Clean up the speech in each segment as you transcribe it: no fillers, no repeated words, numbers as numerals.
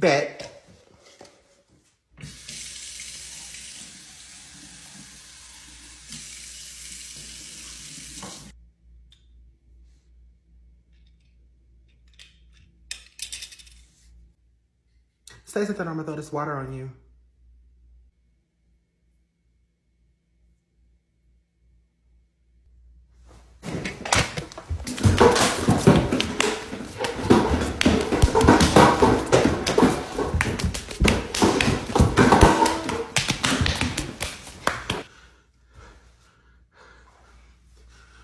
Bet. Stay something, I'm gonna throw this water on you.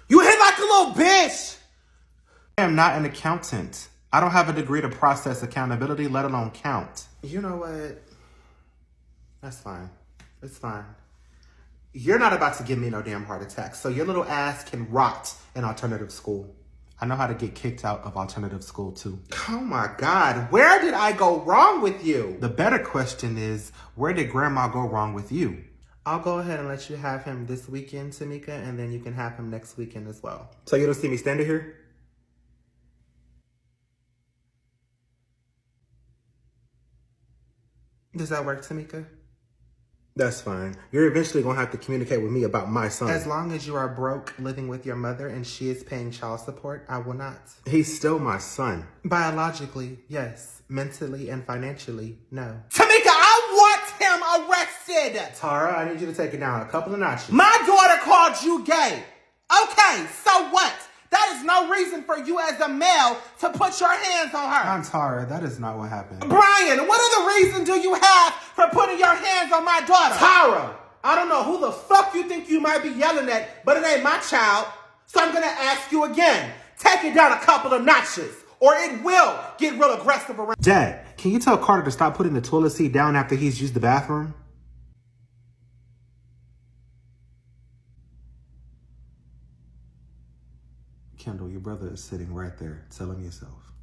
You hit like a little bitch! I am not an accountant. I don't have a degree to process accountability, let alone count. You know what? That's fine. It's fine. You're not about to give me no damn heart attack, so your little ass can rot in alternative school. I know how to get kicked out of alternative school too. Oh my God, where did I go wrong with you? The better question is, where did grandma go wrong with you? I'll go ahead and let you have him this weekend, Tamika, and then you can have him next weekend as well. So you don't see me standing here? Does that work, Tamika? That's fine. You're eventually going to have to communicate with me about my son. As long as you are broke, living with your mother, and she is paying child support, I will not. He's still my son. Biologically, yes. Mentally and financially, no. Tamika, I want him arrested! Tara, I need you to take it down a couple of notches. My daughter called you gay. Okay, so what? That is no reason for you as a male to put your hands on her. Aunt Tara, that is not what happened. Brian, what other reason do you have for putting your hands on my daughter? Tara, I don't know who the fuck you think you might be yelling at, but it ain't my child. So I'm gonna ask you again. Take it down a couple of notches, or it will get real aggressive around. Dad, can you tell Carter to stop putting the toilet seat down after he's used the bathroom? Kendall, your brother is sitting right there. Tell him yourself.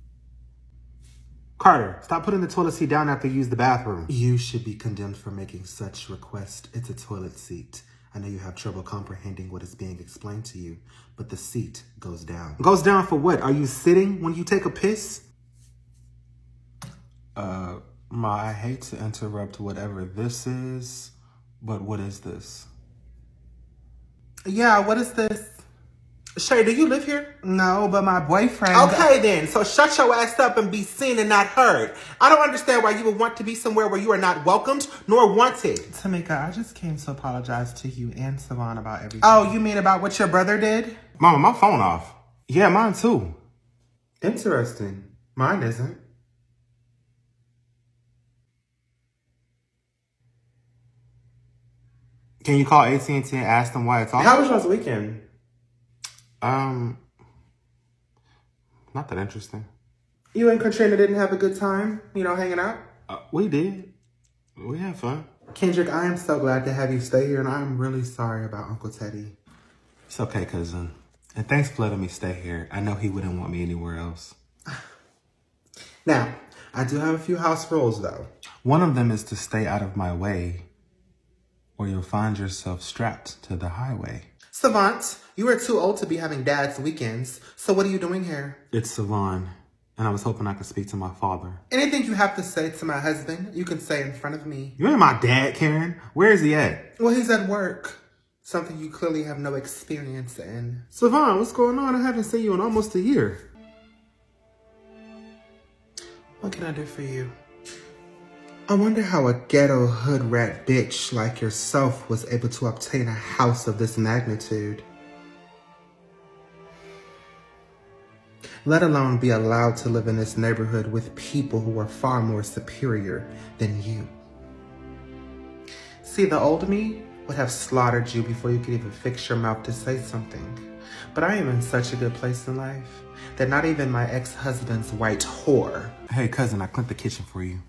Carter, stop putting the toilet seat down after you use the bathroom. You should be condemned for making such request. It's a toilet seat. I know you have trouble comprehending what is being explained to you, but the seat goes down. Goes down for what? Are you sitting when you take a piss? I hate to interrupt whatever this is, but what is this? Yeah, what is this? Shay, do you live here? No, but my boyfriend... Okay then, so shut your ass up and be seen and not heard. I don't understand why you would want to be somewhere where you are not welcomed nor wanted. Tamika, I just came to apologize to you and Savon about everything. Oh, you mean about what your brother did? Mama, my phone off. Yeah, mine too. Interesting. Mine isn't. Can you call AT&T and ask them why it's off? How was y'all's weekend? Not that interesting. You and Katrina didn't have a good time, hanging out? We did. We had fun. Kendrick, I am so glad to have you stay here, and I'm really sorry about Uncle Teddy. It's okay, cousin. And thanks for letting me stay here. I know he wouldn't want me anywhere else. Now, I do have a few house rules, though. One of them is to stay out of my way, or you'll find yourself strapped to the highway. Savant, you are too old to be having dad's weekends, so what are you doing here? It's Savon, and I was hoping I could speak to my father. Anything you have to say to my husband, you can say in front of me. You ain't my dad, Karen. Where is he at? Well, he's at work. Something you clearly have no experience in. Savon, what's going on? I haven't seen you in almost a year. What can I do for you? I wonder how a ghetto hood rat bitch like yourself was able to obtain a house of this magnitude. Let alone be allowed to live in this neighborhood with people who are far more superior than you. See, the old me would have slaughtered you before you could even fix your mouth to say something. But I am in such a good place in life that not even my ex-husband's white whore. Hey, cousin, I cleaned the kitchen for you.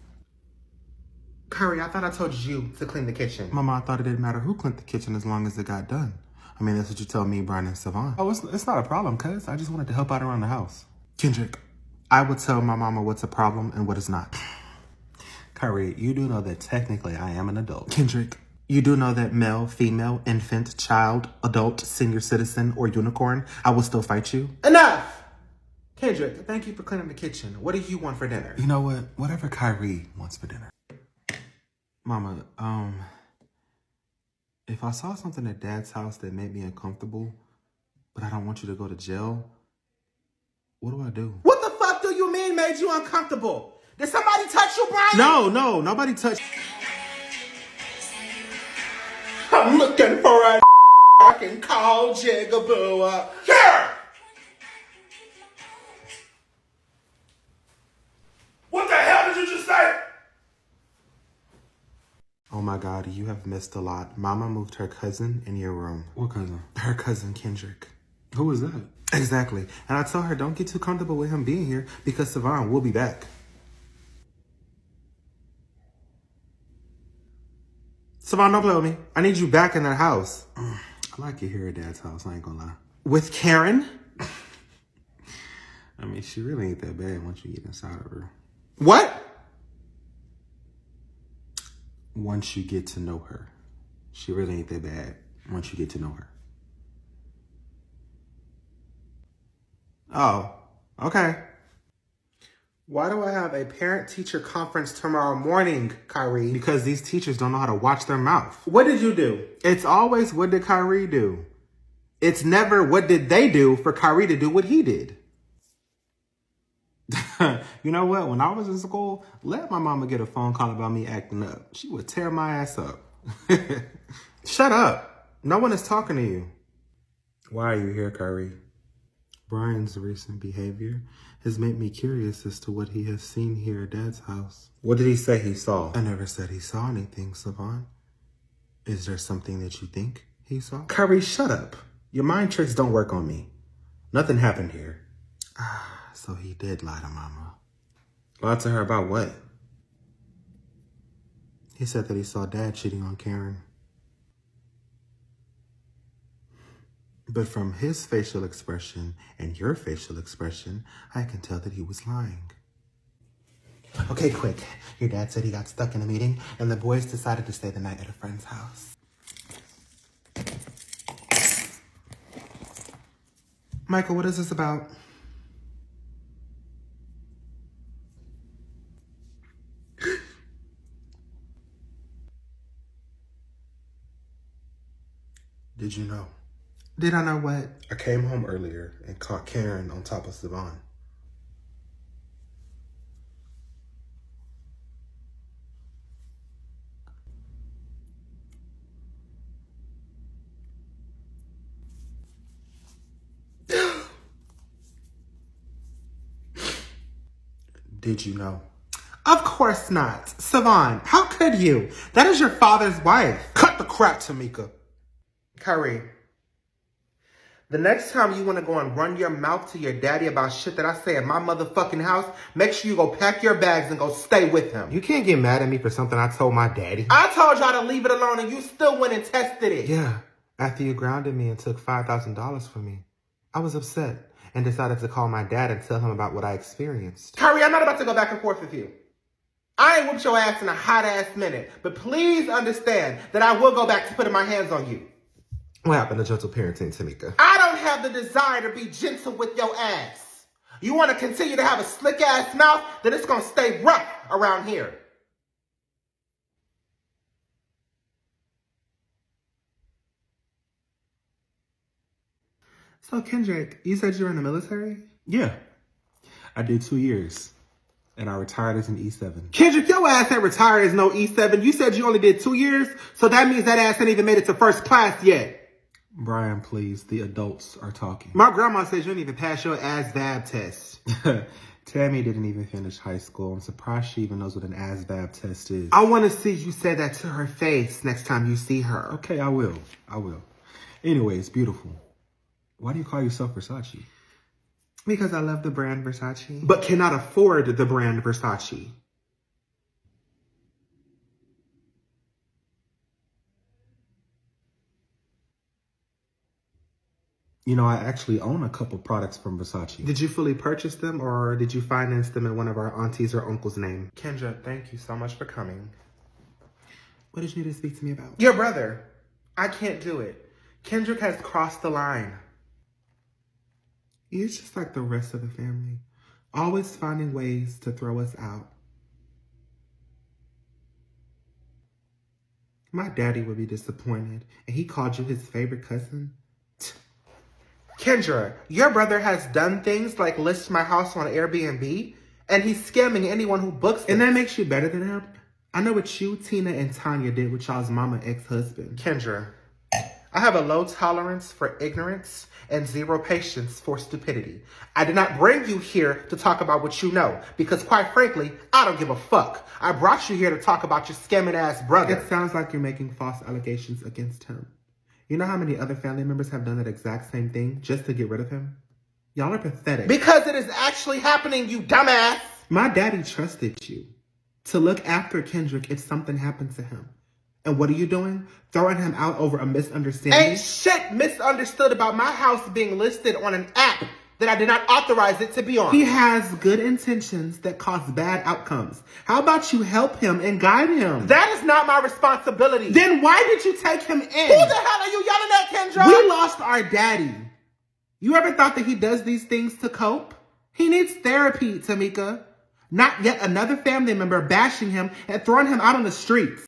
Curry, I thought I told you to clean the kitchen. Mama, I thought it didn't matter who cleaned the kitchen as long as it got done. I mean, that's what you tell me, Brian and Savon. Oh, it's not a problem, cuz. I just wanted to help out around the house. Kendrick, I would tell my mama what's a problem and what is not. Curry, you do know that technically I am an adult. Kendrick, you do know that male, female, infant, child, adult, senior citizen, or unicorn, I will still fight you? Enough! Kendrick, thank you for cleaning the kitchen. What do you want for dinner? You know what? Whatever Kyrie wants for dinner. Mama, if I saw something at Dad's house that made me uncomfortable, but I don't want you to go to jail, what do I do? What the fuck do you mean made you uncomfortable? Did somebody touch you, Brian? No, nobody touched. I'm looking for a I can call Jigaboo. Here! What the hell did you just say? Oh my God, you have missed a lot. Mama moved her cousin in your room. What cousin? Her cousin, Kendrick. Who is that? Exactly. And I told her, don't get too comfortable with him being here because Savon will be back. Savon, don't play with me. I need you back in that house. I like it here at Dad's house, I ain't gonna lie. With Karen? I mean, she really ain't that bad once you get inside of her. What? Once you get to know her. She really ain't that bad once you get to know her. Oh, okay. Why do I have a parent-teacher conference tomorrow morning, Kyrie? Because these teachers don't know how to watch their mouth. What did you do? It's always, what did Kyrie do? It's never, what did they do for Kyrie to do what he did? You know what? When I was in school, let my mama get a phone call about me acting up. She would tear my ass up. Shut up. No one is talking to you. Why are you here, Kyrie? Brian's recent behavior has made me curious as to what he has seen here at Dad's house. What did he say he saw? I never said he saw anything, Savon. Is there something that you think he saw? Kyrie, shut up. Your mind tricks don't work on me. Nothing happened here. So he did lie to Mama. Lied to her about what? He said that he saw Dad cheating on Karen. But from his facial expression and your facial expression, I can tell that he was lying. Okay, quick. Your dad said he got stuck in a meeting and the boys decided to stay the night at a friend's house. Michael, what is this about? Did you know? Did I know what? I came home earlier and caught Karen on top of Savon. Did you know? Of course not. Savon, how could you? That is your father's wife. Cut the crap, Tamika. Kyrie, the next time you want to go and run your mouth to your daddy about shit that I say in my motherfucking house, make sure you go pack your bags and go stay with him. You can't get mad at me for something I told my daddy. I told y'all to leave it alone and you still went and tested it. Yeah, after you grounded me and took $5,000 from me. I was upset and decided to call my dad and tell him about what I experienced. Kyrie, I'm not about to go back and forth with you. I ain't whooped your ass in a hot-ass minute, but please understand that I will go back to putting my hands on you. What happened to gentle parenting, Tamika? I don't have the desire to be gentle with your ass. You want to continue to have a slick-ass mouth, then it's going to stay rough around here. So, Kendrick, you said you were in the military? Yeah. I did 2 years. And I retired as an E7. Kendrick, your ass ain't retired as no E7. You said you only did 2 years, so that means that ass ain't even made it to first class yet. Brian, please. The adults are talking. My grandma says you didn't even pass your ASVAB test. Tammy didn't even finish high school. I'm surprised she even knows what an ASVAB test is. I want to see you say that to her face next time you see her. Okay, I will. Anyway, it's beautiful. Why do you call yourself Versace? Because I love the brand Versace, but cannot afford the brand Versace. You know, I actually own a couple products from Versace. Did you fully purchase them or did you finance them in one of our aunties or uncle's name? Kendra, thank you so much for coming. What did you need to speak to me about? Your brother. I can't do it. Kendrick has crossed the line. He's just like the rest of the family, always finding ways to throw us out. My daddy would be disappointed, and he called you his favorite cousin? Kendra, your brother has done things like list my house on Airbnb, and he's scamming anyone who books it. And that makes you better than him? I know what you, Tina, and Tanya did with y'all's mama ex-husband. Kendra, I have a low tolerance for ignorance and zero patience for stupidity. I did not bring you here to talk about what you know, because quite frankly, I don't give a fuck. I brought you here to talk about your scamming ass brother. It sounds like you're making false allegations against him. You know how many other family members have done that exact same thing just to get rid of him? Y'all are pathetic. Because it is actually happening, you dumbass. My daddy trusted you to look after Kendrick if something happened to him. And what are you doing? Throwing him out over a misunderstanding? Ain't shit misunderstood about my house being listed on an app that I did not authorize it to be on. He has good intentions that cause bad outcomes. How about you help him and guide him? That is not my responsibility. Then why did you take him in? Who the hell are you yelling at, Kendra? We lost our daddy. You ever thought that he does these things to cope? He needs therapy, Tamika. Not yet another family member bashing him and throwing him out on the streets.